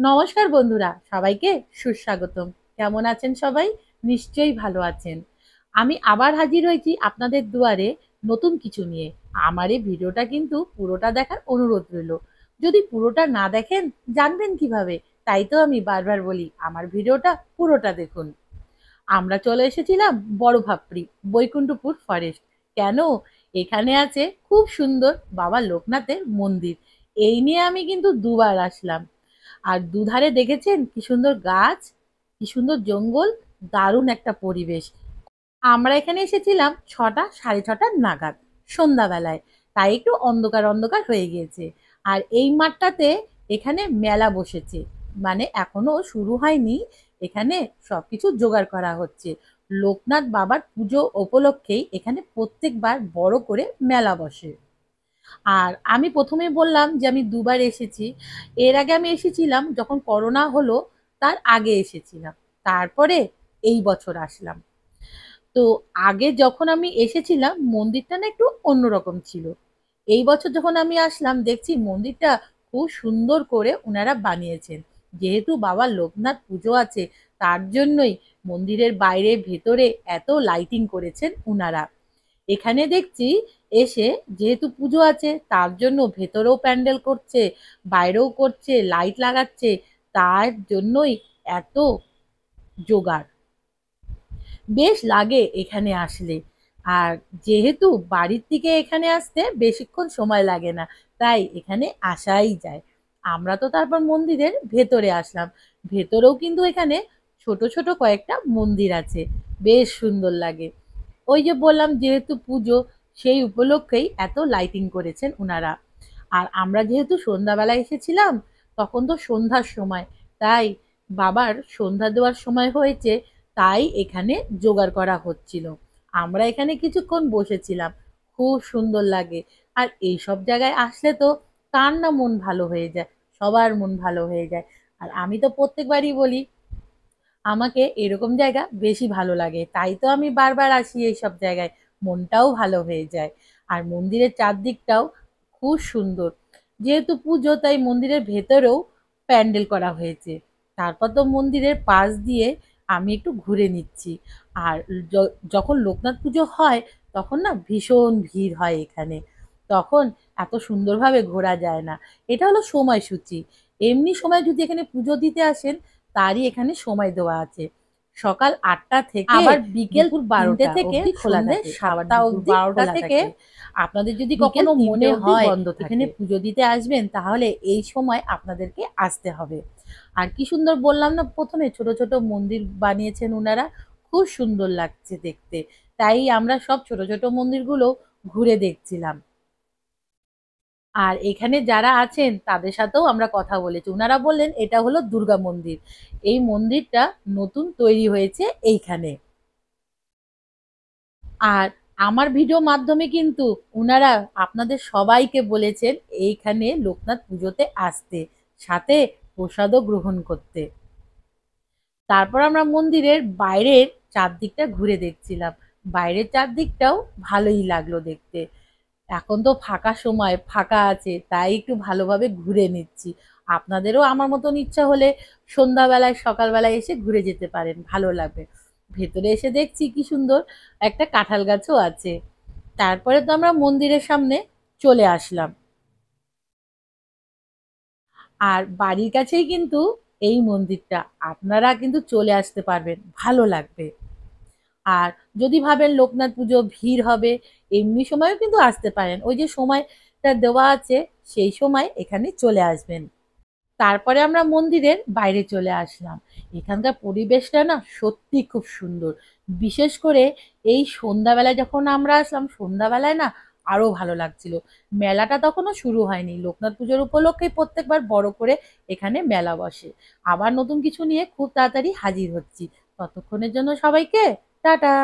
নমস্কার বন্ধুরা, সবাইকে সুস্বাগতম। কেমন আছেন সবাই? নিশ্চয়ই ভালো আছেন। আমি আবার হাজির হয়েছি আপনাদের দুয়ারে নতুন কিছু নিয়ে। আমার এই ভিডিওটা কিন্তু পুরোটা দেখার অনুরোধ রইল। যদি পুরোটা না দেখেন জানবেন কিভাবে? তাই তো আমি বারবার বলি আমার ভিডিওটা পুরোটা দেখুন। আমরা চলে এসেছিলাম বড় ভাপড়ি, বৈকুণ্ঠপুর ফরেস্ট। কেন? এখানে আছে খুব সুন্দর বাবা লোকনাথের মন্দির। এই নিয়ে আমি কিন্তু দুবার আসলাম। আর দুধারে দেখেছেন কি সুন্দর গাছ, কি সুন্দর জঙ্গল, দারুণ একটা পরিবেশ। আমরা এখানে এসেছিলাম ৬টা ৬:৩০ নাগাদ, সন্ধ্যাবেলায়। তাই একটু অন্ধকার অন্ধকার হয়ে গিয়েছে। আর এই মাঠটাতে এখানে মেলা বসেছে, মানে এখনো শুরু হয়নি। এখানে সবকিছু জোগাড় করা হচ্ছে। লোকনাথ বাবার পুজো উপলক্ষেই এখানে প্রত্যেকবার বড় করে মেলা বসে। আর আমি প্রথমে বললাম যে আমি দুবার এসেছি। এর আগে আমি এসেছিলাম যখন করোনা হলো, তার আগে এসেছিলাম। তারপরে এই বছর আসলাম। তো আগে যখন আমি এসেছিলাম মন্দিরটা না একটু অন্যরকম ছিল। এই বছর যখন আমি আসলাম দেখছি মন্দিরটা খুব সুন্দর করে ওনারা বানিয়েছেন। যেহেতু বাবা লোকনাথ পুজো আছে, তার জন্যই মন্দিরের বাইরে ভেতরে এত লাইটিং করেছেন উনারা। এখানে দেখছি এসে, যেহেতু পুজো আছে তার জন্য ভেতরেও প্যান্ডেল করছে, বাইরেও করছে, লাইট লাগাচ্ছে। তার জন্যই এত জোগাড় বেশ লাগে এখানে আসলে। আর যেহেতু বাড়ির থেকে এখানে আসতে বেশিক্ষণ সময় লাগে না, তাই এখানে আসাই যায়। আমরা তো তারপর মন্দিরের ভেতরে আসলাম। ভেতরেও কিন্তু এখানে ছোট ছোট কয়েকটা মন্দির আছে, বেশ সুন্দর লাগে। ওই যে বললাম যেহেতু পুজো, সেই উপলক্ষেই এত লাইটিং করেছেন ওনারা। আর আমরা যেহেতু সন্ধ্যাবেলায় এসেছিলাম, তখন তো সন্ধ্যার সময়, তাই বাবার সন্ধ্যা দেওয়ার সময় হয়েছে, তাই এখানে জোগাড় করা হচ্ছিল। আমরা এখানে কিছুক্ষণ বসেছিলাম, খুব সুন্দর লাগে। আর এইসব জায়গায় আসলে তো কার না মন ভালো হয়ে যায়, সবার মন ভালো হয়ে যায়। আর আমি তো প্রত্যেকবারই বলি আমাকে এরকম জায়গা বেশি ভালো লাগে, তাই তো আমি বারবার আসি এইসব জায়গায়। মনটাও ভালো হয়ে যায়। আর মন্দিরের চারদিকটাও খুব সুন্দর। যেহেতু পুজো তাই মন্দিরের ভেতরেও প্যান্ডেল করা হয়েছে। তারপর তো মন্দিরের পাশ দিয়ে আমি একটু ঘুরে নিচ্ছি। আর যখন লোকনাথ পুজো হয় তখন না ভীষণ ভিড় হয় এখানে। তখন এত সুন্দরভাবে ঘোরা যায় না। এটা হলো সময়সূচি। এমনি সময় যদি এখানে পুজো দিতে আসেন, তারই এখানে সময় দেওয়া আছে। সকাল ৮টা থেকে আবার বিকেল দুপুর ৩টে ১২টা থেকে অবধি খোলা সন্ধ্যে থাকে, আবার ৭টা দুপুর অবধি ১২টা খোলা থেকে থাকে। আপনাদের যদি বিকেল কখনো ৩টে মনে অবধি হয় বন্ধ এখানে থাকে। পুজো দিতে আসবেন, তাহলে এই সময় আপনাদেরকে আসতে হবে। আর কি সুন্দর বললাম না প্রথমে, ছোট ছোট মন্দির বানিয়েছেন উনারা, খুব সুন্দর লাগছে দেখতে। তাই আমরা সব ছোট ছোট মন্দিরগুলো ঘুরে দেখছিলাম। আর এখানে যারা আছেন তাদের সাথেও আমরা কথা বলেছি। উনারা বললেন এটা হলো দুর্গা মন্দির। এই মন্দিরটা নতুন তৈরি হয়েছে এইখানে। আর আমার ভিডিও মাধ্যমে কিন্তু উনারা আপনাদের সবাইকে বলেছেন এইখানে লোকনাথ পুজোতে আসতে, সাথে প্রসাদও গ্রহণ করতে। তারপর আমরা মন্দিরের বাইরের চারদিকটা ঘুরে দেখছিলাম। বাইরের চারদিকটাও ভালোই লাগলো দেখতে। এখন তো ফাঁকা সময়, ফাঁকা আছে, তাই একটু ভালোভাবে ঘুরে নিচ্ছি। আপনাদেরও আমার মতন ইচ্ছা হলে সন্ধ্যাবেলায় সকালবেলায় এসে ঘুরে যেতে পারেন, ভালো লাগবে। ভেতরে এসে দেখছি কি সুন্দর একটা কাঁঠাল গাছও আছে। তারপরে তো আমরা মন্দিরের সামনে চলে আসলাম। আর বাড়ির কাছেই কিন্তু এই মন্দিরটা, আপনারা কিন্তু চলে আসতে পারবেন, ভালো লাগবে। আর যদি ভাবেন লোকনাথ পুজো ভিড় হবে, এমনি সময়ও কিন্তু আসতে পারেন। ওই যে সময়টা দেওয়া আছে, সেই সময় এখানে চলে আসবেন। তারপরে আমরা মন্দিরের বাইরে চলে আসলাম। এখানকার পরিবেশটা না সত্যি খুব সুন্দর। বিশেষ করে এই সন্ধ্যাবেলায় যখন আমরা আসলাম, সন্ধ্যাবেলায় না আরো ভালো লাগছিল। মেলাটা তখনও শুরু হয়নি। লোকনাথ পুজোর উপলক্ষে প্রত্যেকবার বড় করে এখানে মেলা বসে। আবার নতুন কিছু নিয়ে খুব তাড়াতাড়ি হাজির হচ্ছি। ততক্ষণের জন্য সবাইকে টাটা।